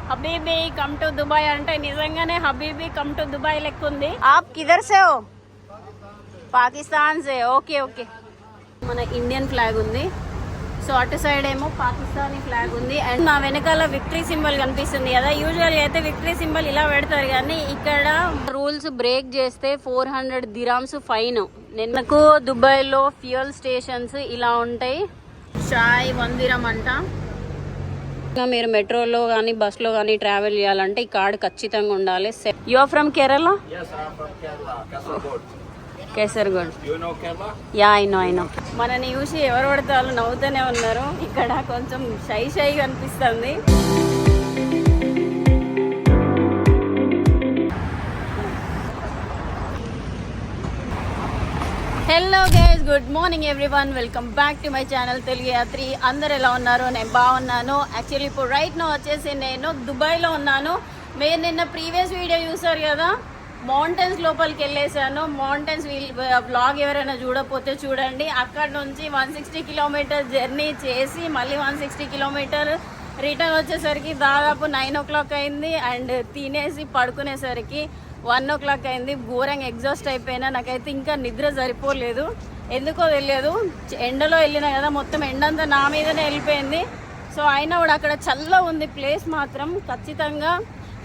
Habibi come to Dubai అంటే నిజంగానే habibi come to Dubai లెక్క ఉంది. ఆప్ కిదర్ సే హో? పాకిస్తాన్ సే. Okay okay. మన ఇండియన్ ఫ్లాగ్ ఉంది. సో అటు సైడ్ ఏమో పాకిస్తానీ ఫ్లాగ్ ఉంది. అండ్ నా వెనకాల విక్టరీ సింబల్ కనిపిస్తుంది కదా. యూజువల్ అయితే విక్టరీ సింబల్ ఇలా పెడతారు, కానీ ఇక్కడ రూల్స్ బ్రేక్ చేస్తే 400 దిరామ్స్ ఫైన్. నాకు దుబాయ్ లో ఫ్యూయల్ స్టేషన్స్ ఇలా ఉంటాయి. షాయ్ 1 దిరం అంట. మీరు మెట్రోలో కానీ బస్లో కానీ ట్రావెల్ చేయాలంటే ఈ కార్డు ఖచ్చితంగా ఉండాలి. You are from Kerala? Kasaragod. Yeah I know. మనని చూసి ఎవరు పడితే వాళ్ళు నవ్వుతూనే ఉన్నారు. ఇక్కడ కొంచెం షైగా అనిపిస్తుంది. Hello guys, good morning everyone. Welcome back to my channel Telugu Yatri. అందరు ఎలా ఉన్నారు? నేను బాగున్నాను. యాక్చువల్లీ ఇప్పుడు రైట్ నో వచ్చేసి నేను దుబాయ్లో ఉన్నాను. మీరు నిన్న ప్రీవియస్ వీడియో చూసారు కదా, మౌంటైన్స్ లోపలికి వెళ్ళేసాను. మౌంటైన్స్ బ్లాగ్ ఎవరైనా చూడకపోతే చూడండి. అక్కడ నుంచి 160 కిలోమీటర్ జర్నీ చేసి మళ్ళీ 160 కిలోమీటర్ రిటర్న్ వచ్చేసరికి దాదాపు 9 o'clock అయింది. అండ్ తినేసి పడుకునేసరికి 1 o'clock అయింది. ఘోరంగా ఎగ్జాస్ట్ అయిపోయినా. నాకైతే ఇంకా నిద్ర సరిపోలేదు, ఎందుకో తెలియదు. ఎండలో వెళ్ళినా కదా, మొత్తం ఎండంతా నా మీదనే వెళ్ళిపోయింది. సో అయినా కూడా అక్కడ చల్లగా ఉంది ప్లేస్ మాత్రం. ఖచ్చితంగా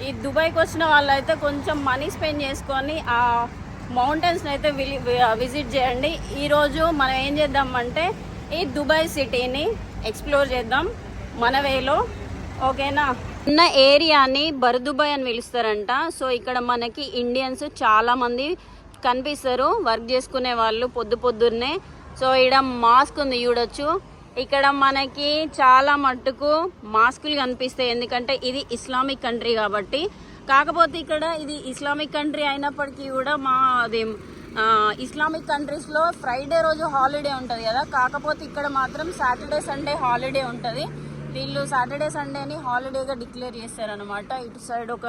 ఈ దుబాయ్కి వచ్చిన వాళ్ళైతే కొంచెం మనీ స్పెండ్ చేసుకొని ఆ మౌంటైన్స్ని అయితే విజిట్ చేయండి. ఈరోజు మనం ఏం చేద్దామంటే ఈ దుబాయ్ సిటీని ఎక్స్ప్లోర్ చేద్దాం మన వేలో, ఓకేనా? ఉన్న ఏరియాని బర్దుబాయ్ అని పిలుస్తారంట. సో ఇక్కడ మనకి ఇండియన్స్ చాలామంది కనిపిస్తారు, వర్క్ చేసుకునే వాళ్ళు పొద్దున్నే. సో ఇక్కడ మాస్క్ ఉంది చూడొచ్చు. ఇక్కడ మనకి చాలా మట్టుకు మాస్కులు కనిపిస్తాయి, ఎందుకంటే ఇది ఇస్లామిక్ కంట్రీ కాబట్టి. కాకపోతే ఇక్కడ ఇది ఇస్లామిక్ కంట్రీ అయినప్పటికీ కూడా ఇస్లామిక్ కంట్రీస్లో ఫ్రైడే రోజు హాలిడే ఉంటుంది కదా. కాకపోతే ఇక్కడ మాత్రం సాటర్డే సండే హాలిడే ఉంటుంది. వీళ్ళు సాటర్డే సండేని హాలిడేగా డిక్లేర్ చేస్తారనమాట. ఇటు సైడ్ ఒక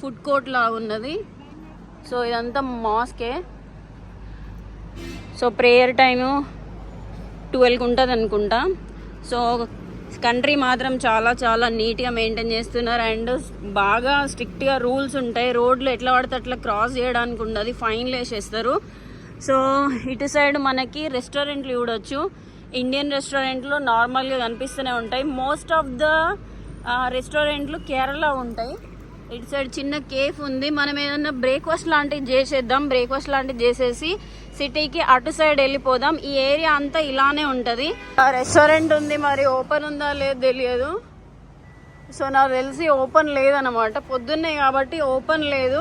ఫుడ్ కోర్ట్ లాగా ఉన్నది. సో ఇదంతా మాస్కే. సో ప్రేయర్ టైము 12కి ఉంటుంది అనుకుంటా. సో కంట్రీ మాత్రం చాలా చాలా నీట్గా మెయింటైన్ చేస్తున్నారు. అండ్ బాగా స్ట్రిక్ట్గా రూల్స్ ఉంటాయి. రోడ్లు ఎట్లా పడితే అట్లా క్రాస్ చేయడానికి ఉండదు, ఫైన్లు వేసేస్తారు. సో ఇటు సైడ్ మనకి రెస్టారెంట్లు చూడొచ్చు. ఇండియన్ రెస్టారెంట్లు నార్మల్గా కనిపిస్తూనే ఉంటాయి. మోస్ట్ ఆఫ్ ద రెస్టారెంట్లు కేరళ ఉంటాయి. ఇటు సైడ్ చిన్న కేఫ్ ఉంది. మనం ఏదన్నా బ్రేక్ఫాస్ట్ లాంటివి చేసేద్దాం. బ్రేక్ఫాస్ట్ లాంటివి చేసేసి సిటీకి అటు సైడ్ వెళ్ళిపోదాం. ఈ ఏరియా అంతా ఇలానే ఉంటుంది. రెస్టారెంట్ ఉంది, మరి ఓపెన్ ఉందా లేదు తెలియదు. సో నాకు తెలిసి ఓపెన్ లేదనమాట, పొద్దున్నే కాబట్టి ఓపెన్ లేదు.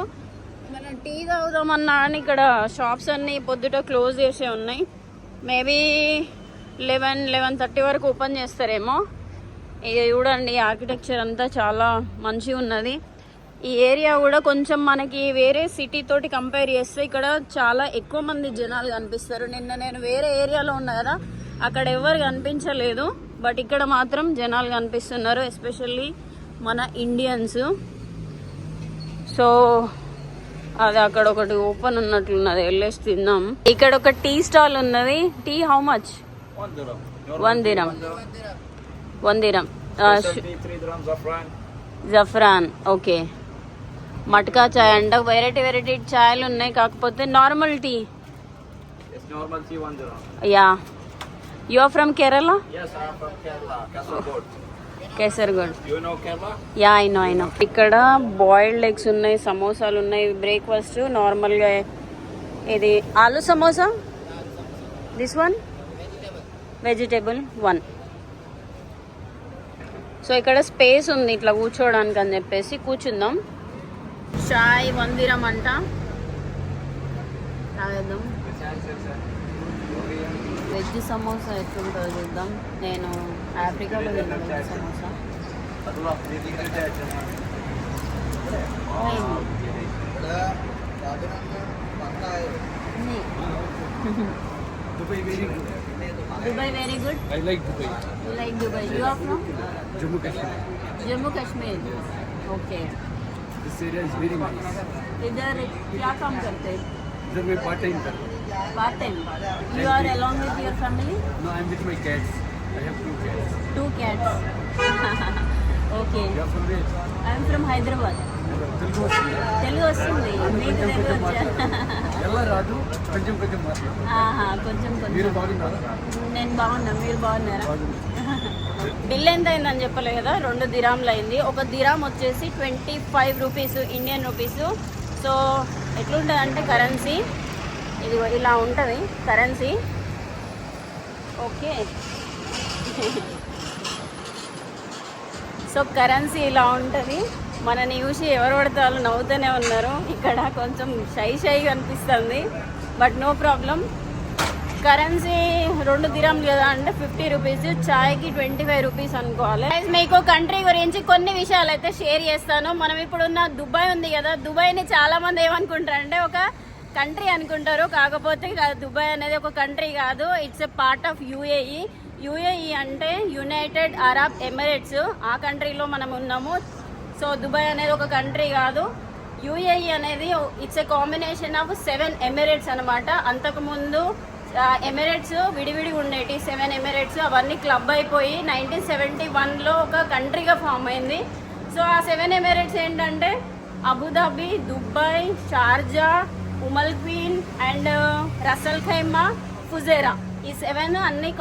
మనం టీ తాగుదామన్నా కానీ ఇక్కడ షాప్స్ అన్నీ పొద్దుట క్లోజ్ చేసే ఉన్నాయి. మేబీ 11-11:30 వరకు ఓపెన్ చేస్తారేమో. ఇది చూడండి, ఆర్కిటెక్చర్ అంతా చాలా మంచిగా ఉన్నది. ఈ ఏరియా కూడా కొంచెం మనకి వేరే సిటీ తోటి కంపేర్ చేస్తే ఇక్కడ చాలా ఎక్కువ మంది జనాలు కనిపిస్తారు. నిన్న నేను వేరే ఏరియాలో ఉన్నా కదా, అక్కడ ఎవరు కనిపించలేదు, బట్ ఇక్కడ మాత్రం జనాలు కనిపిస్తున్నారు, ఎస్పెషల్లీ మన ఇండియన్స్. సో అది అక్కడ ఒకటి ఓపెన్ ఉన్నట్లున్నది, వెళ్ళేసి తిందాం. ఇక్కడ ఒక టీ స్టాల్ ఉన్నది. Tea how much? 1 dirham. 1 dirham. 3 dirham జఫ్రాన్. ఓకే. మట్కా చాయ్ అంట. వెరైటీ చాయ్లు ఉన్నాయి. కాకపోతే normal tea. Normal tea 1 dirham. Yeah. You are from Kerala? Yes, I am from Kerala, Kasaragod. Kasaragod. You know Kerala? Yeah I know. ఇక్కడ boiled eggs ఉన్నాయి, సమోసాలు ఉన్నాయి. బ్రేక్ఫాస్ట్ నార్మల్గా ఇది ఆలు samosa. This one vegetable 1. So ఇక్కడ స్పేస్ ఉంది ఇట్లా కూర్చోవడానికి అని చెప్పేసి కూర్చుందాం. చాయ్ 1 dirham అంట. తాగేద్దాం. వెజ్ సమోసా ఎట్లుంటుందో చూద్దాం. నేను ఆఫ్రికాలో తిన్నాను veg samosa. Dubai very good. Dubai very good. I like Dubai. You like Dubai. You are from Jammu Kashmir. Jammu Kashmir. Okay. This area is very nice. इधर क्या काम करते हैं? इधर मैं part time करता हूँ. Part time. You are along with your family? No, I am with my cats. I have 2 cats. 2 cats. Okay. You're from where? I'm from Hyderabad. Telugu వస్తుంది. తెలుగు వస్తుంది, మీకు తెలుగు వచ్చా? ఎలా రాదు, కొంచెం కొంచెం మాట్లాడు. ఆహా, కొంచెం మీరు కొంచెం. బాగున్నారా? నేను బాగున్నా, మీరు బాగున్నారా? బాగుంది. బిల్ ఎంత అయిందని చెప్పలే కదా, 2 దిరామ్లు అయింది. ఒక దిరామ్ వచ్చేసి 25 రూపీస్, ఇండియన్ రూపీస్. సో ఎట్లుంటుంది అంటే కరెన్సీ ఇది ఇలా ఉంటుంది కరెన్సీ. ఓకే. సో కరెన్సీ ఇలా ఉంటుంది. మనని చూసి ఎవరు పడితే వాళ్ళు నవ్వుతూనే ఉన్నారు. ఇక్కడ కొంచెం షైగా అనిపిస్తుంది, బట్ నో ప్రాబ్లం. కరెన్సీ 2 దిరామ్లు కదా అంటే 50 రూపీస్, చాయ్కి 25 రూపీస్ అనుకోవాలి. మీకు కంట్రీ గురించి కొన్ని విషయాలు అయితే షేర్ చేస్తాను. మనం ఇప్పుడున్న దుబాయ్ ఉంది కదా, దుబాయ్ని చాలా మంది ఏమనుకుంటారు అంటే ఒక కంట్రీ అనుకుంటారు. కాకపోతే దుబాయ్ అనేది ఒక కంట్రీ కాదు, it's a part of UAE. UAE అంటే యునైటెడ్ అరబ్ ఎమిరేట్స్, ఆ కంట్రీలో మనం ఉన్నాము. సో దుబాయ్ అనేది ఒక కంట్రీ కాదు. యుఏఈ అనేది it's a combination of 7 Emirates అనమాట. అంతకుముందు ఎమిరేట్స్ విడివిడి ఉండేటి 7 ఎమిరేట్స్, అవన్నీ క్లబ్ అయిపోయి 1971లో ఒక కంట్రీగా ఫామ్ అయింది. సో ఆ 7 ఎమిరేట్స్ ఏంటంటే Abu Dhabi, Dubai, Sharjah, Umm al Quwain and Ras al Khaimah, Fujairah, ఈ 7 అన్ని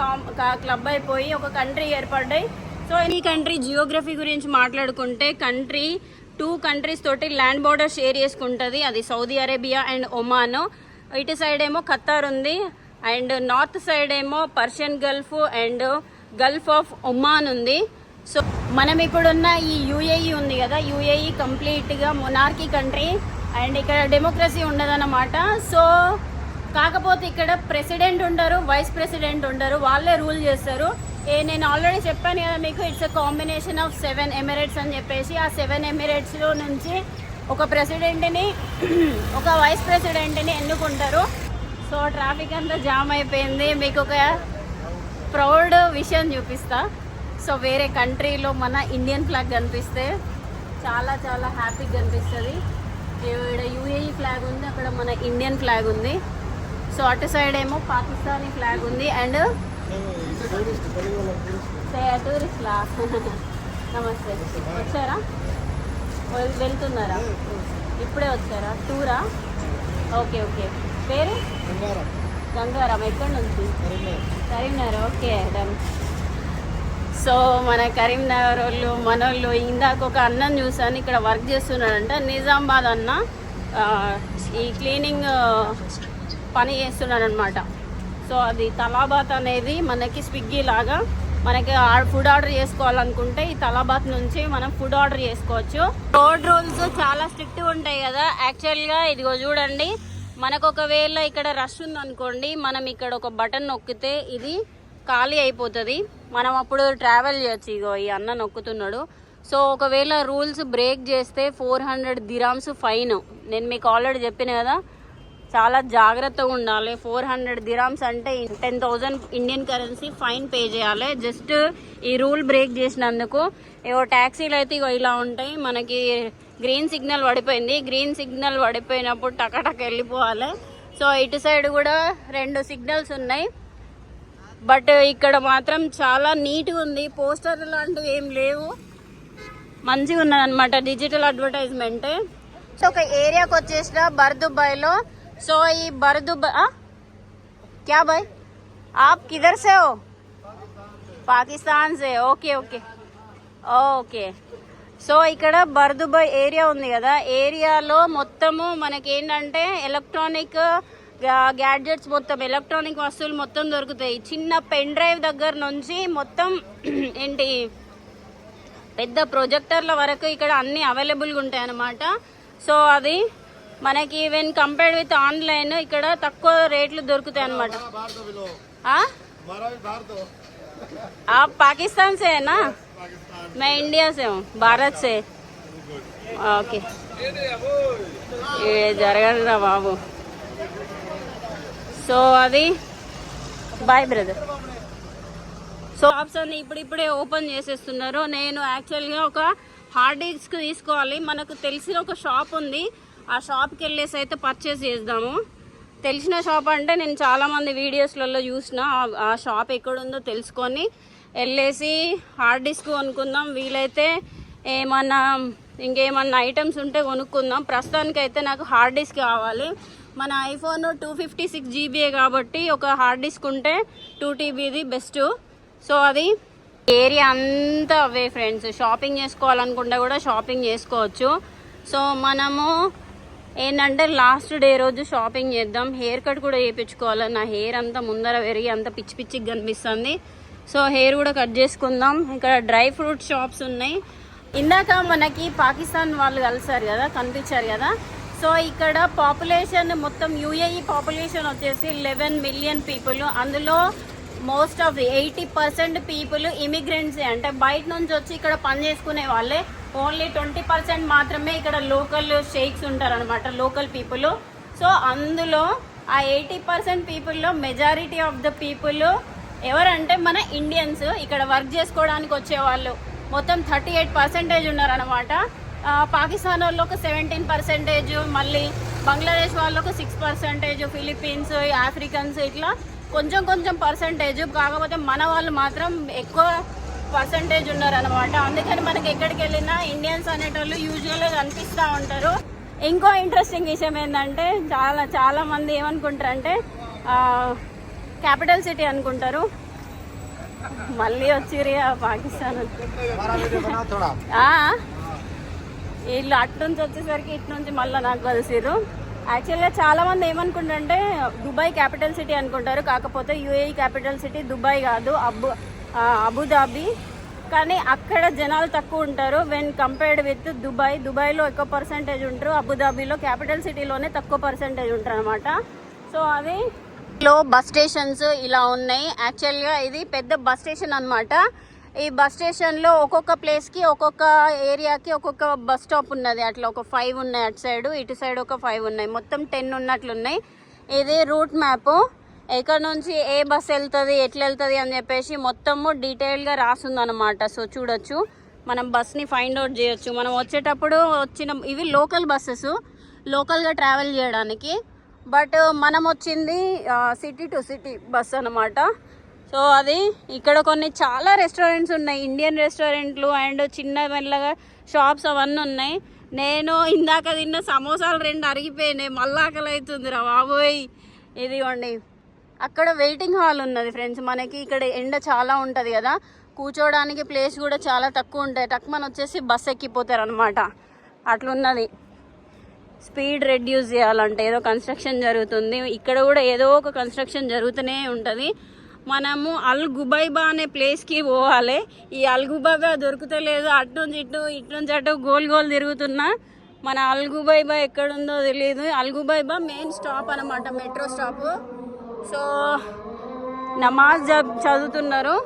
క్లబ్ అయిపోయి ఒక కంట్రీ ఏర్పడ్డాయి. సో ఈ కంట్రీ జియోగ్రఫీ గురించి మాట్లాడుకుంటే కంట్రీ 2 కంట్రీస్ తోటి ల్యాండ్ బోర్డర్ షేర్ చేసుకుంటుంది. అది సౌదీ అరేబియా అండ్ ఒమాన్. ఇటు సైడ్ ఏమో ఖతార్ ఉంది, అండ్ నార్త్ సైడ్ ఏమో Persian Gulf and Gulf of Oman ఉంది. సో మనం ఇప్పుడున్న ఈ యుఏఈ ఉంది కదా, యుఏఈ కంప్లీట్గా మొనార్కీ కంట్రీ అండ్ ఇక్కడ డెమోక్రసీ ఉండదన్నమాట. సో కాకపోతే ఇక్కడ ప్రెసిడెంట్ ఉండరు, వైస్ ప్రెసిడెంట్ ఉండరు, వాళ్ళే రూల్ చేస్తారు. నేను ఆల్రెడీ చెప్పాను కదా మీకు, it's a combination of 7 Emirates అని చెప్పేసి. ఆ 7 ఎమిరేట్స్లో నుంచి ఒక ప్రెసిడెంట్ని ఒక వైస్ ప్రెసిడెంట్ని ఎన్నుకుంటారు. సో ట్రాఫిక్ అంతా జామ్ అయిపోయింది. మీకు ఒక ప్రౌడ్ విషయం చూపిస్తా. సో వేరే కంట్రీలో మన ఇండియన్ ఫ్లాగ్ కనిపిస్తే చాలా చాలా హ్యాపీగా అనిపిస్తుంది. ఇక్కడ యూఏఈ ఫ్లాగ్ ఉంది, అక్కడ మన ఇండియన్ ఫ్లాగ్ ఉంది. సో అటు సైడ్ ఏమో పాకిస్తానీ ఫ్లాగ్ ఉంది అండ్ టూరిస్ట్లా. నమస్తే, వచ్చారా? వెళ్తున్నారా? ఇప్పుడే వచ్చారా? టూరా? Okay okay. పేరు గంగారాం. ఎక్కడి నుంచి? కరీంనగర్. Okay done. సో మన కరీంనగర్ వాళ్ళు మనోళ్ళు, ఇందాక ఒక అన్నను చూసాను ఇక్కడ వర్క్ చేస్తున్నాడంట, నిజామాబాద్ అన్న. ఈ క్లీనింగ్ పని చేస్తున్నాడు అనమాట. సో అది తలాబాత్ అనేది మనకి స్విగ్గీ లాగా, మనకి ఫుడ్ ఆర్డర్ చేసుకోవాలనుకుంటే ఈ తలాబాత్ నుంచి మనం ఫుడ్ ఆర్డర్ చేసుకోవచ్చు. రోడ్ రూల్స్ చాలా స్ట్రిక్ట్ ఉంటాయి కదా. యాక్చువల్గా ఇదిగో చూడండి, మనకు ఒకవేళ ఇక్కడ రష్ ఉందనుకోండి, మనం ఇక్కడ ఒక బటన్ నొక్కితే ఇది ఖాళీ అయిపోతుంది, మనం అప్పుడు ట్రావెల్ చేయొచ్చు. ఇగో ఈ అన్న నొక్కుతున్నాడు. సో ఒకవేళ రూల్స్ బ్రేక్ చేస్తే 400 దిరామ్స్ ఫైన్. నేను మీకు ఆల్రెడీ చెప్పిన కదా, చాలా జాగ్రత్తగా ఉండాలి. 400 దిరామ్స్ అంటే 10,000 ఇండియన్ కరెన్సీ ఫైన్ పే చేయాలి జస్ట్ ఈ రూల్ బ్రేక్ చేసినందుకు. ఏవో ట్యాక్సీలు అయితే ఇగో ఇలా ఉంటాయి. మనకి గ్రీన్ సిగ్నల్ పడిపోయింది, గ్రీన్ సిగ్నల్ పడిపోయినప్పుడు టకటక వెళ్ళిపోవాలి. సో ఇటు సైడ్ కూడా 2 సిగ్నల్స్ ఉన్నాయి. బట్ ఇక్కడ మాత్రం చాలా నీట్గా ఉంది, పోస్టర్ లాంటివి ఏం లేవు, మంచిగా ఉన్నది అనమాట, డిజిటల్ అడ్వర్టైజ్మెంట్. సో ఒక ఏరియాకి వచ్చేసిన బర్దుబాయ్లో. సో ఈ బర్దుబాయ్ క్యా బాయ్ आप किधर से हो? పాకిస్తాన్ సే. Okay okay okay. సో ఇక్కడ బర్దుబాయ్ ఏరియా ఉంది కదా, ఏరియాలో మొత్తము మనకేంటంటే ఎలక్ట్రానిక్ గ్యాడ్జెట్స్, మొత్తం ఎలక్ట్రానిక్ వస్తువులు మొత్తం దొరుకుతాయి. చిన్న పెన్ డ్రైవ్ దగ్గర నుంచి మొత్తం ఏంటి పెద్ద ప్రొజెక్టర్ల వరకు ఇక్కడ అన్ని అవైలబుల్గా ఉంటాయి అన్నమాట. సో అది మనకి ఈవెన్ కంపేర్డ్ విత్ ఆన్లైన్ ఇక్కడ తక్కువ రేట్లు దొరుకుతాయి అన్నమాట. आप पाकिस्तान से है ना? मैं इंडिया से हूँ, भारत से. ఓకే, జరగదురా బాబు. సో అది బాయ్ బ్రదర్. సో షాప్స్ అన్ని ఇప్పుడిప్పుడే ఓపెన్ చేసేస్తున్నారు. నేను యాక్చువల్గా ఒక హార్డ్ డిస్క్ తీసుకోవాలి. మనకు తెలిసిన ఒక షాప్ ఉంది, ఆ షాప్కి వెళ్ళేసి అయితే పర్చేస్ చేద్దాము. తెలిసిన షాప్ అంటే నేను చాలామంది వీడియోస్లలో చూసిన, ఆ షాప్ ఎక్కడుందో తెలుసుకొని వెళ్ళేసి హార్డ్ డిస్క్ కొనుక్కుందాం. వీలైతే ఏమన్నా ఇంకేమన్నా ఐటమ్స్ ఉంటే కొనుక్కుందాం. ప్రస్తుతానికైతే నాకు హార్డ్ డిస్క్ కావాలి. మన ఐఫోన్ 256 GB కాబట్టి ఒక హార్డ్ డిస్క్ ఉంటే 2 TBది బెస్ట్. సో అది ఏరియా అంతా అవే ఫ్రెండ్స్. షాపింగ్ చేసుకోవాలనుకుంటే కూడా షాపింగ్ చేసుకోవచ్చు. సో మనము ఏంటంటే లాస్ట్ డే రోజు షాపింగ్ చేద్దాం. హెయిర్ కట్ కూడా చేయించుకోవాలి. నా హెయిర్ అంతా ముందర పెరిగి అంత పిచ్చి పిచ్చిగా కనిపిస్తుంది. సో హెయిర్ కూడా కట్ చేసుకుందాం. ఇక్కడ డ్రై ఫ్రూట్ షాప్స్ ఉన్నాయి. ఇందాక మనకి పాకిస్తాన్ వాళ్ళు కనిపించారు కదా. సో ఇక్కడ పాపులేషన్ మొత్తం UAE పాపులేషన్ వచ్చేసి 11 మిలియన్ పీపుల్. అందులో మోస్ట్ ఆఫ్ 80% పీపుల్ ఇమిగ్రెంట్సే, అంటే బయట నుంచి వచ్చి ఇక్కడ పని చేసుకునే వాళ్ళే. ఓన్లీ 20% మాత్రమే ఇక్కడ లోకల్ షేక్స్ ఉంటారనమాట, లోకల్ పీపుల్. సో అందులో ఆ 80% పీపుల్లో మెజారిటీ ఆఫ్ ద పీపుల్ ఎవరంటే మన ఇండియన్స్. ఇక్కడ వర్క్ చేసుకోవడానికి వచ్చేవాళ్ళు మొత్తం 38% ఉన్నారనమాట. పాకిస్తాన్ వాళ్ళు ఒక 17%, మళ్ళీ బంగ్లాదేశ్ వాళ్ళు ఒక 6%, ఫిలిప్పీన్స్, ఆఫ్రికన్స్ ఇట్లా కొంచెం కొంచెం పర్సంటేజ్. కాకపోతే మన వాళ్ళు మాత్రం ఎక్కువ పర్సంటేజ్ ఉన్నారనమాట. అందుకని మనకి ఎక్కడికి వెళ్ళినా ఇండియన్స్ అనేటోళ్ళు యూజువల్గా కనిపిస్తూ ఉంటారు. ఇంకో ఇంట్రెస్టింగ్ విషయం ఏంటంటే చాలా మంది ఏమనుకుంటారు అంటే క్యాపిటల్ సిటీ అనుకుంటారు. మళ్ళీ వచ్చిరి పాకిస్తాన్ వీళ్ళు అటు నుంచి వచ్చేసరికి ఇటు నుంచి మళ్ళీ నాకు కలిసిరు. యాక్చువల్గా చాలా మంది ఏమనుకుంటారంటే దుబాయ్ క్యాపిటల్ సిటీ అనుకుంటారు. కాకపోతే UAE క్యాపిటల్ సిటీ దుబాయ్ కాదు, అబుదాబి. కానీ అక్కడ జనాలు తక్కువ ఉంటారు వెన్ కంపేర్డ్ విత్ దుబాయ్. దుబాయ్లో ఎక్కువ పర్సంటేజ్ ఉంటారు, అబుదాబిలో క్యాపిటల్ సిటీలోనే తక్కువ పర్సంటేజ్ ఉంటారు అనమాట. సో అది బస్ స్టేషన్స్ ఇలా ఉన్నాయి. యాక్చువల్గా ఇది పెద్ద బస్ స్టేషన్ అనమాట. ఈ బస్ స్టేషన్లో ఒక్కొక్క ప్లేస్కి ఒక్కొక్క ఏరియాకి ఒక్కొక్క బస్ స్టాప్ ఉన్నది. అట్లా ఒక 5 ఉన్నాయి అటు సైడు, ఇటు సైడ్ ఒక 5 ఉన్నాయి, మొత్తం 10 ఉన్నట్లున్నాయి. ఇది రూట్ మ్యాప్. ఎక్కడ నుంచి ఏ బస్ వెళ్తుంది, ఎట్లా వెళ్తుంది అని చెప్పేసి మొత్తము డీటెయిల్గా రాసుందనమాట. సో చూడొచ్చు, మనం బస్ని ఫైండ్ అవుట్ చేయొచ్చు. మనం వచ్చేటప్పుడు ఇవి లోకల్ బస్సెస్, లోకల్గా ట్రావెల్ చేయడానికి. బట్ మనం వచ్చింది సిటీ టు సిటీ బస్ అనమాట. సో అది ఇక్కడ చాలా రెస్టారెంట్స్ ఉన్నాయి, ఇండియన్ రెస్టారెంట్లు అండ్ చిన్న మెల్లగా షాప్స్ అవన్నీ ఉన్నాయి. నేను ఇందాక తిన్న సమోసాలు 2 అరిగిపోయినాయి, మళ్ళీ ఆకలి అవుతుంది రా బాబోయ్. ఇదిగోండి అక్కడ వెయిటింగ్ హాల్ ఉన్నది ఫ్రెండ్స్. మనకి ఇక్కడ ఎండ చాలా ఉంటుంది కదా, కూర్చోవడానికి ప్లేస్ కూడా చాలా తక్కువ ఉంటాయి. టక్మన్ వచ్చేసి బస్ ఎక్కిపోతారు అనమాట. అట్లున్నది. స్పీడ్ రెడ్యూస్ చేయాలంటే ఏదో కన్స్ట్రక్షన్ జరుగుతుంది. ఇక్కడ కూడా ఏదో ఒక కన్స్ట్రక్షన్ జరుగుతూనే ఉంటుంది. మనము అల్ గుబైబా అనే ప్లేస్కి పోవాలి. ఈ అల్ గుబైబా దొరుకుతలేదు. అటు నుంచి అటు గోల్ తిరుగుతున్నా. మన అల్ గుబైబా ఎక్కడుందో తెలియదు. అల్ గుబైబా మెయిన్ స్టాప్ అనమాట, మెట్రో స్టాప్. సో నమాజ్ చదువుతున్నారు,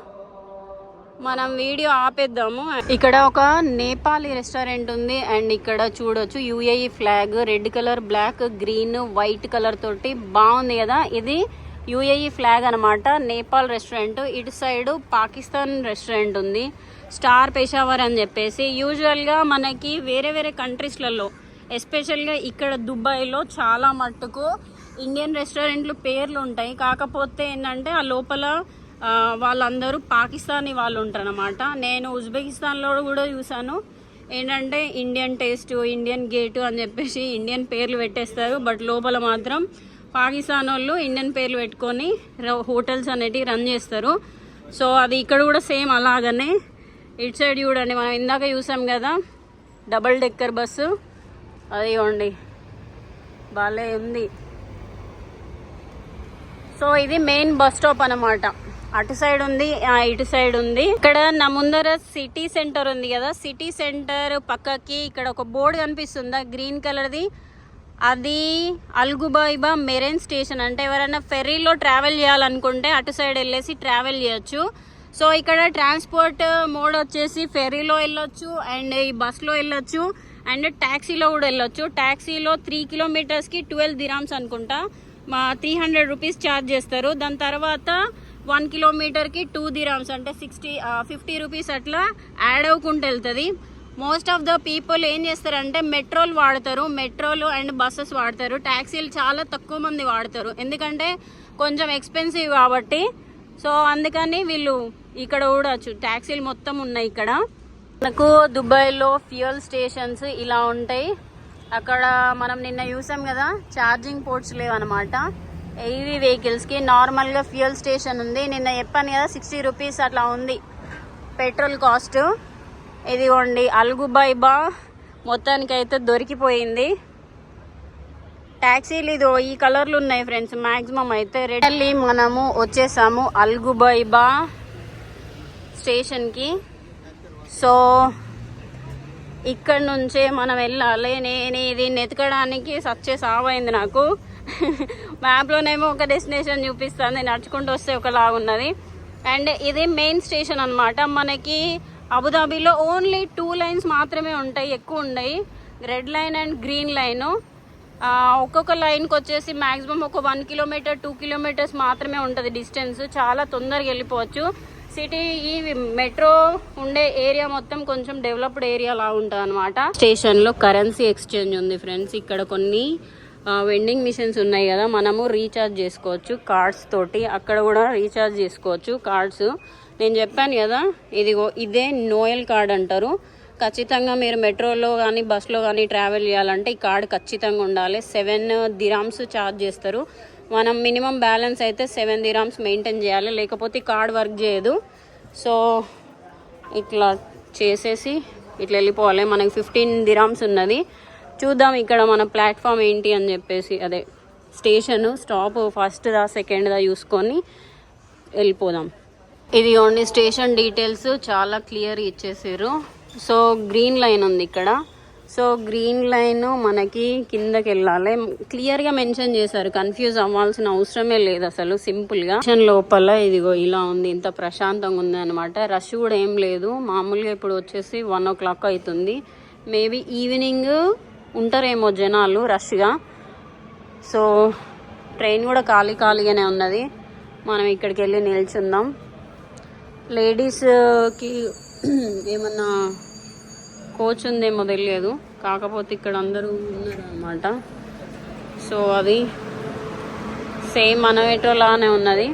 మనం వీడియో ఆపేద్దాము. ఇక్కడ ఒక నేపాలీ రెస్టారెంట్ ఉంది అండ్ ఇక్కడ చూడొచ్చు UAE flag, red colour, black, green, white colour తోటి బాగుంది కదా. ఇది UAE ఫ్లాగ్ అనమాట. నేపాల్ రెస్టారెంట్. ఇటు సైడ్ పాకిస్తాన్ రెస్టారెంట్ ఉంది, స్టార్ పెషావర్ అని చెప్పేసి. యూజువల్గా మనకి వేరే వేరే కంట్రీస్లలో, ఎస్పెషల్గా ఇక్కడ దుబాయ్లో చాలా మట్టుకు ఇండియన్ రెస్టారెంట్లు పేర్లు ఉంటాయి. కాకపోతే ఏంటంటే ఆ లోపల వాళ్ళందరూ పాకిస్తానీ వాళ్ళు ఉంటారు అనమాట. నేను ఉజ్బెకిస్తాన్లో కూడా చూసాను. ఏంటంటే ఇండియన్ టేస్ట్, ఇండియన్ గేటు అని చెప్పేసి ఇండియన్ పేర్లు పెట్టేస్తారు. బట్ లోపల మాత్రం పాకిస్తాన్ వాళ్ళు ఇండియన్ పేర్లు పెట్టుకొని హోటల్స్ అనేటివి రన్ చేస్తారు. సో అది ఇక్కడ కూడా సేమ్ అలాగనే. ఇటు సైడ్ చూడండి, మనం ఇందాక చూసాం కదా డబుల్ డెక్కర్ బస్సు, అది ఇవ్వండి భలే ఉంది. సో ఇది మెయిన్ బస్ స్టాప్ అనమాట. అటు సైడ్ ఉంది, ఇటు సైడ్ ఉంది. ఇక్కడ నా ముందర సిటీ సెంటర్ ఉంది కదా, సిటీ సెంటర్ పక్కకి ఇక్కడ ఒక బోర్డు కనిపిస్తుందా గ్రీన్ కలర్ది, అది అల్ గుబైబా మెరైన్ స్టేషన్. అంటే ఎవరైనా ఫెర్రీలో ట్రావెల్ చేయాలనుకుంటే అటు సైడ్ వెళ్ళేసి ట్రావెల్ చేయొచ్చు. సో ఇక్కడ ట్రాన్స్పోర్ట్ మోడ్ వచ్చేసి ఫెర్రీలో వెళ్ళొచ్చు అండ్ ఈ బస్లో వెళ్ళొచ్చు అండ్ ట్యాక్సీలో కూడా వెళ్ళొచ్చు. ట్యాక్సీలో 3 కిలోమీటర్స్కి 12 దిరామ్స్ అనుకుంటా, 300 రూపీస్ ఛార్జ్ చేస్తారు. దాని తర్వాత 1 కిలోమీటర్కి 2 దిరామ్స్ అంటే 50 రూపీస్ అట్లా యాడ్ అవ్వకుండా వెళ్తుంది. మోస్ట్ ఆఫ్ ద పీపుల్ ఏం చేస్తారంటే మెట్రోలు వాడతారు, మెట్రోలు అండ్ బస్సెస్ వాడతారు. ట్యాక్సీలు చాలా తక్కువ మంది వాడతారు, ఎందుకంటే కొంచెం ఎక్స్పెన్సివ్ కాబట్టి. సో అందుకని వీళ్ళు ఇక్కడ చూడవచ్చు ట్యాక్సీలు మొత్తం ఉన్నాయి ఇక్కడ. మనకు దుబాయ్లో ఫ్యూయల్ స్టేషన్స్ ఇలా ఉంటాయి. అక్కడ మనం నిన్న చూసాం కదా, ఛార్జింగ్ పోర్ట్స్ లేవన్నమాట. ఈవీ వెహికల్స్కి నార్మల్గా ఫ్యూయల్ స్టేషన్ ఉంది. నిన్న చెప్పాను కదా 60 రూపీస్ అట్లా ఉంది పెట్రోల్ కాస్ట్. ఇదిగోండి అల్గుబైబా మొత్తానికైతే దొరికిపోయింది. ట్యాక్సీలు ఇదో ఈ కలర్లు ఉన్నాయి ఫ్రెండ్స్, మ్యాక్సిమం అయితే రెడ్. మనము వచ్చేసాము అల్గుబైబా స్టేషన్కి. సో ఇక్కడ నుంచే మనం వెళ్ళాలి. నేను దీన్ని ఎతకడానికి సావైంది నాకు. మ్యాప్లోనేమో ఒక డెస్టినేషన్ చూపిస్తుంది, నడుచుకుంటూ వస్తే ఒకలాగున్నది. అండ్ ఇది మెయిన్ స్టేషన్ అనమాట. మనకి అబుదాబీలో ఓన్లీ 2 లైన్స్ మాత్రమే ఉంటాయి, ఎక్కువ ఉండయి. Red line and green line. ఒక్కొక్క లైన్కి వచ్చేసి మ్యాక్సిమం ఒక 1 కిలోమీటర్ 2 కిలోమీటర్స్ మాత్రమే ఉంటుంది డిస్టెన్స్. చాలా తొందరగా వెళ్ళిపోవచ్చు. సిటీ ఈ మెట్రో ఉండే ఏరియా మొత్తం కొంచెం డెవలప్డ్ ఏరియా లా ఉంటుంది అనమాట. స్టేషన్లో కరెన్సీ ఎక్స్చేంజ్ ఉంది ఫ్రెండ్స్. ఇక్కడ కొన్ని వెండింగ్ మిషన్స్ ఉన్నాయి కదా, మనము రీఛార్జ్ చేసుకోవచ్చు కార్డ్స్ తోటి. అక్కడ కూడా రీఛార్జ్ చేసుకోవచ్చు కార్డ్స్. నేను చెప్పాను కదా, ఇదే నోయల్ కార్డ్ అంటారు. ఖచ్చితంగా మీరు మెట్రోలో కానీ బస్లో కానీ ట్రావెల్ చేయాలంటే ఈ కార్డ్ ఖచ్చితంగా ఉండాలి. 7 దిరామ్స్ ఛార్జ్ చేస్తారు. మనం మినిమం బ్యాలెన్స్ అయితే 7 దిరామ్స్ మెయింటైన్ చేయాలి, లేకపోతే కార్డ్ వర్క్ చేయదు. సో ఇట్లా చేసేసి ఇట్లా వెళ్ళిపోవాలి. మనకి 15 దిరామ్స్ ఉన్నది. చూద్దాం ఇక్కడ మన ప్లాట్ఫామ్ ఏంటి అని చెప్పేసి, అదే స్టేషన్ స్టాప్ ఫస్ట్ దా సెకండ్ దా చూసుకొని వెళ్ళిపోదాం. ఇది ఓన్లీ స్టేషన్ డీటెయిల్స్ చాలా క్లియర్ ఇచ్చేసారు. సో గ్రీన్ లైన్ ఉంది ఇక్కడ. సో గ్రీన్ లైన్ మనకి కిందకి వెళ్ళాలి, క్లియర్గా మెన్షన్ చేశారు. కన్ఫ్యూజ్ అవ్వాల్సిన అవసరమే లేదు అసలు, సింపుల్గా. స్టేషన్ లోపల ఇదిగో ఇలా ఉంది, ఇంత ప్రశాంతంగా ఉంది అనమాట. రష్ కూడా ఏం లేదు. మామూలుగా ఇప్పుడు వచ్చేసి 1 o'clock అవుతుంది. మేబీ ఈవినింగ్ ఉంటారేమో జనాలు రష్గా. సో ట్రైన్ కూడా ఖాళీగానే ఉన్నది. మనం ఇక్కడికి వెళ్ళి నిల్చుందాం. లేడీస్కి ఏమన్నా కోచ్ ఉందేమో తెలియదు, కాకపోతే ఇక్కడ అందరూ ఉన్నారు అనమాట. సో అది సేమ్ మన మెట్రో లానే ఉన్నది.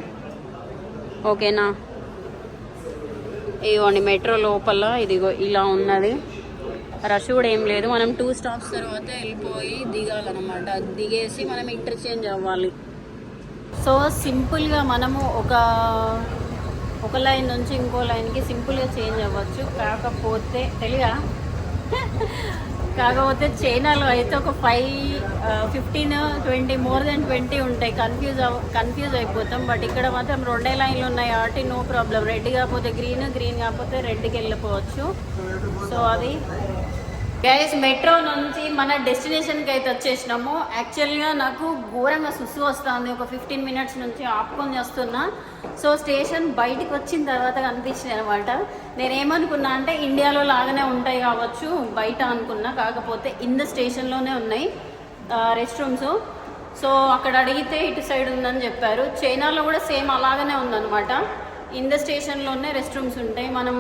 ఓకేనా, ఇదిగోండి మెట్రో లోపల ఇదిగో ఇలా ఉన్నది. రష్ కూడా ఏం లేదు. మనం 2 స్టాప్స్ తర్వాత వెళ్ళిపోయి దిగాలన్నమాట. దిగేసి మనం ఇంటర్చేంజ్ అవ్వాలి. సో సింపుల్గా మనము ఒక లైన్ నుంచి ఇంకో లైన్కి సింపుల్గా చేంజ్ అవ్వచ్చు. కాకపోతే కాకపోతే చైనాలో అయితే ఒక 15, 20 మోర్ దెన్ 20 ఉంటాయి. కన్ఫ్యూజ్ అయిపోతాం. బట్ ఇక్కడ మాత్రం 2 లైన్లు ఉన్నాయి కాబట్టి నో ప్రాబ్లం. రెడ్ కాకపోతే గ్రీన్ కాకపోతే రెడ్కి వెళ్ళిపోవచ్చు. సో అది గైస్, మెట్రో నుంచి మన డెస్టినేషన్కి అయితే వచ్చేసినాము. యాక్చువల్గా నాకు ఘోరంగా సుస్సు వస్తుంది. ఒక 15 మినిట్స్ నుంచి ఆపుకొని వస్తున్నా. సో స్టేషన్ బయటకు వచ్చిన తర్వాత కనిపించింది అనమాట. నేనేమనుకున్నా అంటే ఇండియాలో లాగానే ఉంటాయి కావచ్చు బయట అనుకున్నా, కాకపోతే ఇన్ ద స్టేషన్లోనే ఉన్నాయి రెస్ట్ రూమ్స్. సో అక్కడ అడిగితే ఇటు సైడ్ ఉందని చెప్పారు. చైనాలో కూడా సేమ్ అలాగనే ఉందన్నమాట. ఇన్ ద స్టేషన్లోనే రెస్ట్ రూమ్స్ ఉంటాయి. మనం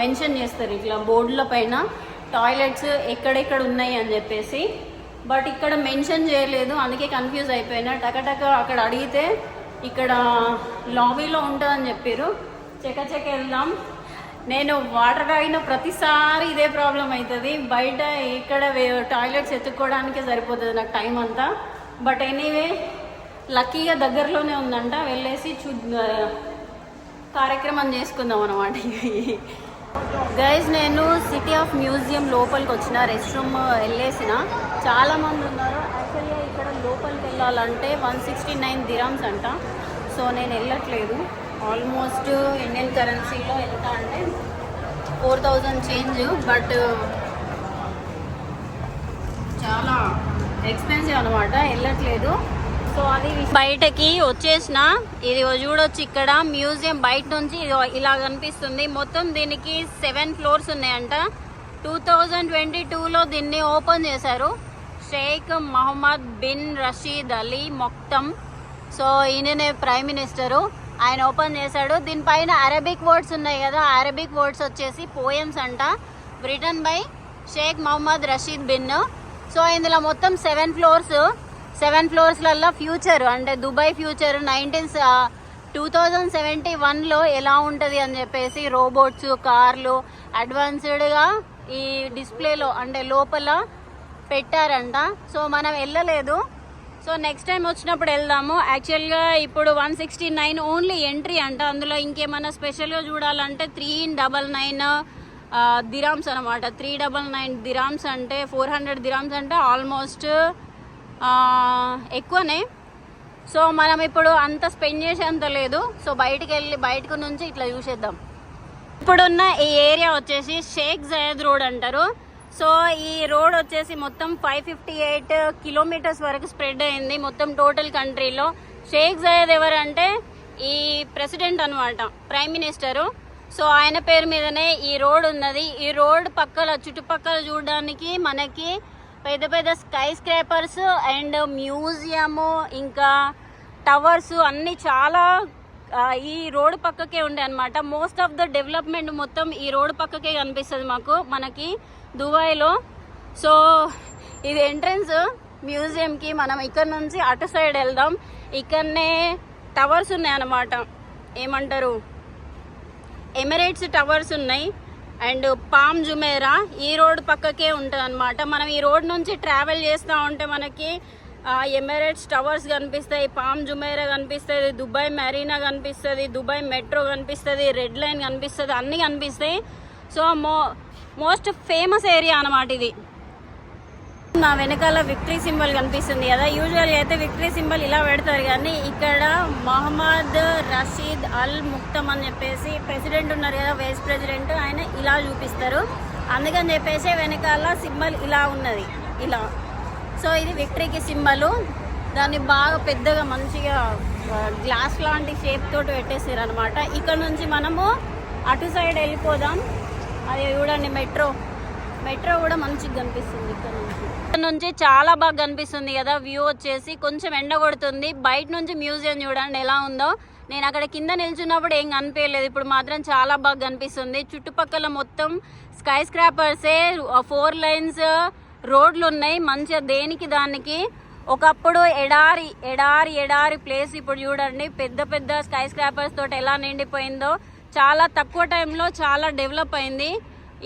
మెన్షన్ చేస్తారు ఇట్లా బోర్డుల పైన టాయిలెట్స్ ఎక్కడెక్కడ ఉన్నాయి అని చెప్పేసి. బట్ ఇక్కడ మెన్షన్ చేయలేదు, అందుకే కన్ఫ్యూజ్ అయిపోయినా. టకటక అక్కడ అడిగితే ఇక్కడ లాబీలో ఉంటుందని చెప్పారు. చెక్క వెళ్దాం. నేను వాటర్ తాగిన ప్రతిసారి ఇదే ప్రాబ్లం అవుతుంది. బయట ఇక్కడ టాయిలెట్స్ ఎత్తుక్కోవడానికే సరిపోతుంది నాకు టైం అంతా. బట్ ఎనీవే లక్కీగా దగ్గరలోనే ఉందంట. వెళ్ళేసి కార్యక్రమం చేసుకుందాం అనమాట. గైజ్, నేను సిటీ ఆఫ్ మ్యూజియం లోపలికి వచ్చిన. రెస్ట్ రూమ్ వెళ్ళేసిన. చాలామంది ఉన్నారు. యాక్చువల్గా ఇక్కడ లోపలికి వెళ్ళాలంటే 169 దిరామ్స్ అంట. సో నేను వెళ్ళట్లేదు. ఆల్మోస్ట్ ఇండియన్ కరెన్సీలో ఎంత అంటే 4000 చేంజ్. బట్ చాలా ఎక్స్పెన్సివ్ అనమాట, వెళ్ళట్లేదు. సో అది బయటకి వచ్చేసిన. ఇది చూడొచ్చు, ఇక్కడ మ్యూజియం బయట నుంచి ఇలా కనిపిస్తుంది. మొత్తం దీనికి 7 ఫ్లోర్స్ ఉన్నాయంట. 2022లో దీన్ని ఓపెన్ చేశారు. Sheikh Mohammed bin Rashid Al Maktoum. So ఈయననే ప్రైమ్ మినిస్టరు, ఆయన ఓపెన్ చేశాడు. దీనిపైన అరబిక్ వర్డ్స్ ఉన్నాయి కదా, అరబిక్ వర్డ్స్ వచ్చేసి పోయమ్స్ అంట, written by Sheikh Mohammed Rashid bin. So ఇందులో మొత్తం 7 ఫ్లోర్స్. 7 ఫ్లోర్స్లలో ఫ్యూచర్ అంటే దుబాయ్ ఫ్యూచర్, 2071లో ఎలా ఉంటుంది అని చెప్పేసి రోబోట్స్, కార్లు అడ్వాన్స్డ్గా ఈ డిస్ప్లేలో అంటే లోపల పెట్టారంట. సో మనం వెళ్ళలేదు. సో నెక్స్ట్ టైం వచ్చినప్పుడు వెళ్దాము. యాక్చువల్గా ఇప్పుడు 169 ఓన్లీ ఎంట్రీ అంట. అందులో ఇంకేమైనా స్పెషల్గా చూడాలంటే 399 దిరామ్స్ అనమాట. 399 దిరామ్స్ అంటే 400 దిరామ్స్ అంటే ఆల్మోస్ట్ ఎక్కువనే. సో మనం ఇప్పుడు అంత స్పెండ్ చేసేంత లేదు. సో బయటకు నుంచి ఇట్లా చూసేద్దాం. ఇప్పుడున్న ఈ ఏరియా వచ్చేసి షేక్ జయద్ రోడ్ అంటారు. సో ఈ రోడ్ వచ్చేసి మొత్తం 558 కిలోమీటర్స్ వరకు స్ప్రెడ్ అయింది మొత్తం టోటల్ కంట్రీలో. షేక్ జయద్ ఎవరంటే ఈ ప్రెసిడెంట్ అనమాట, ప్రైమ్ మినిస్టరు. సో ఆయన పేరు మీదనే ఈ రోడ్ ఉన్నది. ఈ రోడ్ చుట్టుపక్కల చూడడానికి మనకి పెద్ద పెద్ద స్కై స్క్రాపర్స్ అండ్ మ్యూజియము ఇంకా టవర్స్ అన్నీ చాలా ఈ రోడ్ పక్కకే ఉండే అనమాట. మోస్ట్ ఆఫ్ ద డెవలప్మెంట్ మొత్తం ఈ రోడ్ పక్కకే కనిపిస్తుంది మనకి దుబాయ్లో. సో ఇది ఎంట్రన్స్ మ్యూజియంకి. మనం ఇక్కడ నుంచి అటు సైడ్ వెళ్దాం. ఇక్కడనే టవర్స్ ఉన్నాయి అన్నమాట, ఏమంటారు ఎమిరేట్స్ టవర్స్ ఉన్నాయి. అండ్ పామ్ జుమేరా ఈ రోడ్ పక్కకే ఉంటుంది అనమాట. మనం ఈ రోడ్ నుంచి ట్రావెల్ చేస్తూ ఉంటే మనకి ఎమిరేట్స్ టవర్స్ కనిపిస్తాయి, పామ్ జుమేరా కనిపిస్తుంది, దుబాయ్ మెరీనా కనిపిస్తుంది, దుబాయ్ మెట్రో కనిపిస్తుంది, రెడ్ లైన్ కనిపిస్తుంది, అన్నీ కనిపిస్తాయి. సో మోస్ట్ ఫేమస్ ఏరియా అనమాట ఇది. నా వెనకాల విక్టరీ సింబల్ కనిపిస్తుంది కదా. యూజువల్గా అయితే విక్టరీ సింబల్ ఇలా పెడతారు, కానీ ఇక్కడ మొహమ్మద్ రషీద్ అల్ ముక్తమ్ అని చెప్పేసి ప్రెసిడెంట్ ఉన్నారు కదా, వైస్ ప్రెసిడెంట్, ఆయన ఇలా చూపిస్తారు. అందుకని చెప్పేసి వెనకాల సింబల్ ఇలా ఉన్నది ఇలా. సో ఇది విక్టరీకి సింబల్. దాన్ని బాగా పెద్దగా మంచిగా గ్లాస్ లాంటి షేప్ తోటి పెట్టేసారు అనమాట. ఇక్కడ నుంచి మనము అటు సైడ్ వెళ్ళిపోదాం. అది చూడండి మెట్రో కూడా మంచిగా కనిపిస్తుంది. ఇక్కడ నుంచి చాలా బాగా కనిపిస్తుంది కదా వ్యూ వచ్చేసి. కొంచెం ఎండ కొడుతుంది. బయట నుంచి మ్యూజియం చూడండి ఎలా ఉందో. నేను అక్కడ కింద నిల్చున్నప్పుడు ఏం కనిపించలేదు, ఇప్పుడు మాత్రం చాలా బాగా కనిపిస్తుంది. చుట్టుపక్కల మొత్తం స్కై స్క్రాపర్సే, 4 లైన్స్ రోడ్లు ఉన్నాయి మంచిగా దేనికి దానికి. ఒకప్పుడు ఎడారి ప్లేస్, ఇప్పుడు చూడండి పెద్ద పెద్ద స్కై స్క్రాపర్స్ తోటి ఎలా నిండిపోయిందో. చాలా తక్కువ టైంలో చాలా డెవలప్ అయింది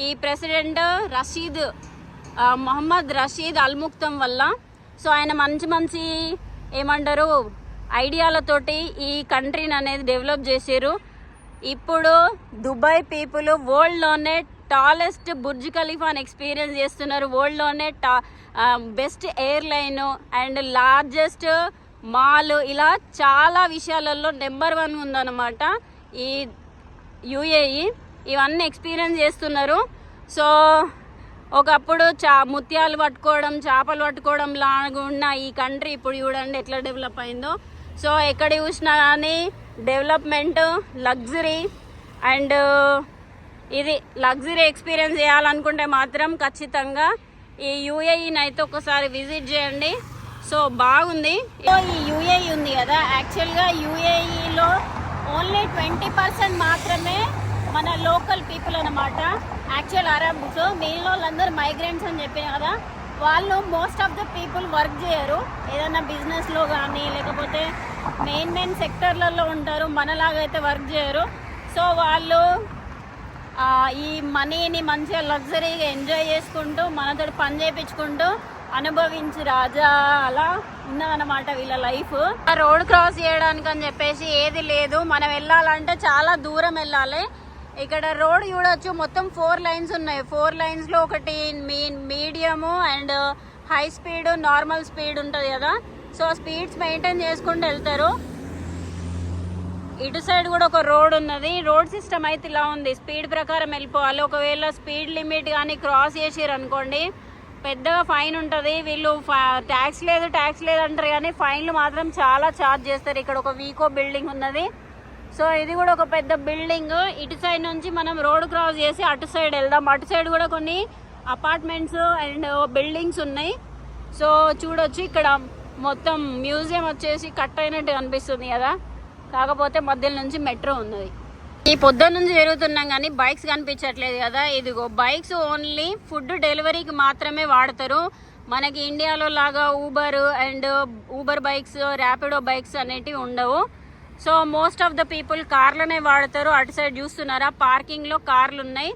ఈ ప్రెసిడెంట్ మొహమ్మద్ రషీద్ అల్ ముక్తమ్ వల్ల. సో ఆయన మంచి ఏమంటారు ఐడియాలతోటి ఈ కంట్రీని అనేది డెవలప్ చేశారు. ఇప్పుడు దుబాయ్ పీపుల్ వరల్డ్లోనే టాలెస్ట్ బుర్జ్ ఖలీఫాని ఎక్స్పీరియన్స్ చేస్తున్నారు. వరల్డ్లోనే best airline and largest mall, ఇలా చాలా విషయాలలో నెంబర్ 1 ఉందన్నమాట ఈ యుఏఈ. ఇవన్నీ ఎక్స్పీరియన్స్ చేస్తున్నారు. సో ఒకప్పుడు ముత్యాలు పట్టుకోవడం, చేపలు పట్టుకోవడం లాగా ఉన్న ఈ కంట్రీ ఇప్పుడు చూడండి ఎట్లా డెవలప్ అయిందో. సో ఎక్కడ చూసినా కానీ డెవలప్మెంట్, లగ్జరీ. అండ్ ఇది లగ్జరీ ఎక్స్పీరియన్స్ చేయాలనుకుంటే మాత్రం ఖచ్చితంగా ఈ యుఏఈని అయితే ఒకసారి విజిట్ చేయండి. సో బాగుంది. ఈ యుఏఈ ఉంది కదా, యాక్చువల్గా యుఏఈలో ఓన్లీ 20% మాత్రమే మన లోకల్ పీపుల్ అనమాట, యాక్చువల్ అరబ్స్. మిగిలిన వాళ్ళందరూ మైగ్రెంట్స్ అని చెప్పిన కదా, వాళ్ళు most of the people work చేయరు. ఏదైనా బిజినెస్లో కానీ లేకపోతే మెయిన్ సెక్టర్లలో ఉంటారు, మనలాగైతే వర్క్ చేయరు. సో వాళ్ళు ఈ మనీని మంచిగా లగ్జరీగా ఎంజాయ్ చేసుకుంటూ మనతో పని చేయించుకుంటూ అనుభవించి రాజా అలా ఉన్నదన్నమాట వీళ్ళ లైఫ్. రోడ్ క్రాస్ చేయడానికి అని చెప్పేసి ఏది లేదు, మనం వెళ్ళాలంటే చాలా దూరం వెళ్ళాలి. ఇక్కడ రోడ్ చూడొచ్చు, మొత్తం 4 లైన్స్ ఉన్నాయి. 4 లైన్స్లో ఒకటి medium and high speed, normal speed ఉంటుంది కదా. సో స్పీడ్స్ మెయింటైన్ చేసుకుంటూ వెళ్తారు. ఇటు సైడ్ కూడా ఒక రోడ్ ఉన్నది. రోడ్ సిస్టమ్ అయితే ఇలా ఉంది, స్పీడ్ ప్రకారం వెళ్ళిపోవాలి. ఒకవేళ స్పీడ్ లిమిట్ కానీ క్రాస్ చేసారు అనుకోండి పెద్దగా ఫైన్ ఉంటుంది. వీళ్ళు ట్యాక్స్ లేదు అంటారు, కానీ ఫైన్లు మాత్రం చాలా ఛార్జ్ చేస్తారు. ఇక్కడ ఒక వీకో బిల్డింగ్ ఉన్నది. సో ఇది కూడా ఒక పెద్ద బిల్డింగ్. ఇటు సైడ్ నుంచి మనం రోడ్ క్రాస్ చేసి అటు సైడ్ వెళ్దాం. అటు సైడ్ కూడా కొన్ని అపార్ట్మెంట్స్ అండ్ బిల్డింగ్స్ ఉన్నాయి. సో చూడొచ్చు ఇక్కడ మొత్తం మ్యూజియం వచ్చేసి కట్ అయినట్టు కనిపిస్తుంది కదా, కాకపోతే మధ్యలో నుంచి మెట్రో ఉన్నది. ఈ పొద్దున్న నుంచి జరుగుతున్నాం కానీ బైక్స్ కనిపించట్లేదు కదా. ఇదిగో బైక్స్ ఓన్లీ ఫుడ్ డెలివరీకి మాత్రమే వాడతారు. మనకి ఇండియాలో లాగా ఊబర్ బైక్స్, ర్యాపిడో బైక్స్ అనేటివి ఉండవు. So most of the people కార్లనే వాడతారు. అటు సైడ్ చూస్తున్నారా, పార్కింగ్లో కార్లు ఉన్నాయి.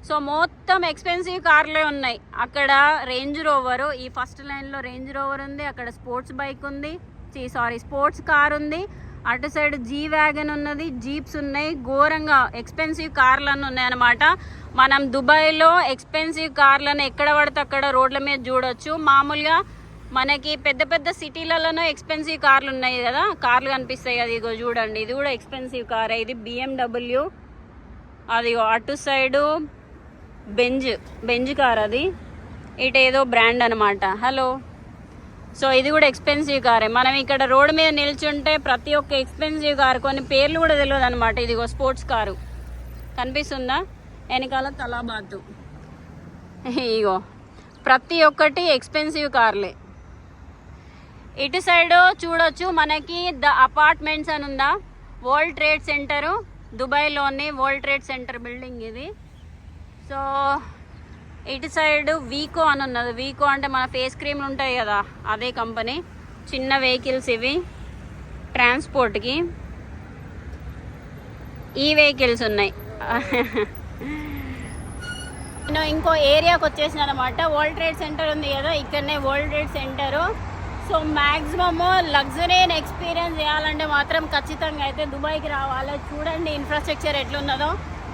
సో మొత్తం ఎక్స్పెన్సివ్ కార్లే ఉన్నాయి. అక్కడ రేంజ్ రోవర్, ఈ ఫస్ట్ లైన్లో రేంజ్ రోవర్ ఉంది, అక్కడ స్పోర్ట్స్ బైక్ ఉంది, స్పోర్ట్స్ కార్ ఉంది, అటు సైడ్ జీ వ్యాగన్ ఉన్నది, జీప్స్ ఉన్నాయి, ఘోరంగా ఎక్స్పెన్సివ్ కార్లను ఉన్నాయన్నమాట. మనం దుబాయ్లో ఎక్స్పెన్సివ్ కార్లను ఎక్కడ పడితే అక్కడ రోడ్ల మీద చూడొచ్చు. మామూలుగా మనకి పెద్ద పెద్ద సిటీలలోనూ ఎక్స్పెన్సివ్ కార్లు ఉన్నాయి కదా, కార్లు కనిపిస్తాయి కదా, ఇదిగో చూడండి, ఇది కూడా ఎక్స్పెన్సివ్ కార్. ఇది BMW, అదిగో అటు సైడు బెంజ్ కార్, అది ఇటు ఏదో బ్రాండ్ అనమాట. హలో, సో ఇది కూడా ఎక్స్పెన్సివ్ కారే. మనం ఇక్కడ రోడ్డు మీద నిల్చుంటే ప్రతి ఒక్క ఎక్స్పెన్సివ్ కారు, కొన్ని పేర్లు కూడా తెలియదు అనమాట. ఇదిగో స్పోర్ట్స్ కారు కనిపిస్తుందా, వెనకాల తలాబాతు, ఇగో ప్రతి ఒక్కటి ఎక్స్పెన్సివ్ కార్లే. ఇటు సైడ్ చూడొచ్చు మనకి ద అపార్ట్మెంట్స్ అని ఉందా, వరల్డ్ ట్రేడ్ సెంటరు, దుబాయ్లోని వరల్డ్ ట్రేడ్ సెంటర్ బిల్డింగ్ ఇది. సో ఇటు సైడ్ వీకో అని ఉన్నది. వీకో అంటే మన ఫేస్ క్రీమ్లు ఉంటాయి కదా, అదే కంపెనీ. చిన్న వెహికల్స్ ఇవి ట్రాన్స్పోర్ట్కి. ఈ వెహికల్స్ ఉన్నాయి. నేను ఇంకో ఏరియాకి వచ్చేసిన అనమాట. వరల్డ్ ట్రేడ్ సెంటర్ ఉంది కదా, ఇక్కడనే world trade centre. So maximum luxury experience చేయాలంటే మాత్రం ఖచ్చితంగా అయితే దుబాయ్కి రావాలి. చూడండి ఇన్ఫ్రాస్ట్రక్చర్ ఎట్లున్నదో,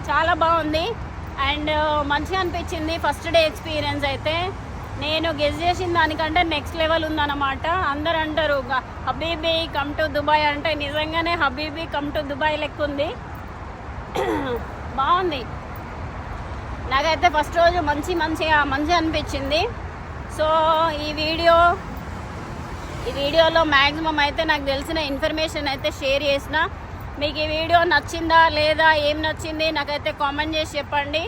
చాలా బాగుంది అండ్ మంచిగా అనిపించింది. ఫస్ట్ డే ఎక్స్పీరియన్స్ అయితే నేను గెస్ చేసిన దానికంటే నెక్స్ట్ లెవెల్ ఉందన్నమాట. అందరు అంటారు హబీబీ కమ్ టు దుబాయ్ అంటే, నిజంగానే హబీబీ కమ్ టు దుబాయ్ లెక్క ఉంది. బాగుంది. నాకైతే ఫస్ట్ రోజు మంచిగా అనిపించింది. సో ఈ వీడియోలో మ్యాక్సిమం అయితే నాకు తెలిసిన ఇన్ఫర్మేషన్ అయితే షేర్ చేసిన. మీకు ఈ వీడియో నచ్చిందా లేదా, ఏం నచ్చింది నాకైతే కామెంట్ చేసి చెప్పండి.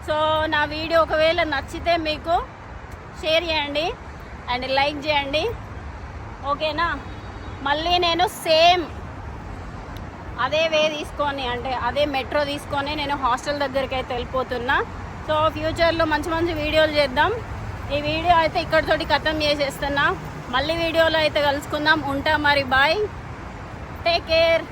సో నా వీడియో ఒకవేళ నచ్చితే మీకు షేర్ చేయండి అండ్ లైక్ చేయండి, ఓకేనా. మళ్ళీ నేను సేమ్ అదే వే తీసుకొని, అంటే అదే మెట్రో తీసుకొని నేను హాస్టల్ దగ్గరికి అయితే వెళ్ళిపోతున్నా. సో ఫ్యూచర్లో మంచి వీడియోలు చేద్దాం. ఈ వీడియో అయితే ఇక్కడితోటి ఖతం చేసేస్తున్నా. మళ్ళీ వీడియోలో అయితే కలుసుకుందాం. ఉంటా మరి, బాయ్, టేక్ కేర్.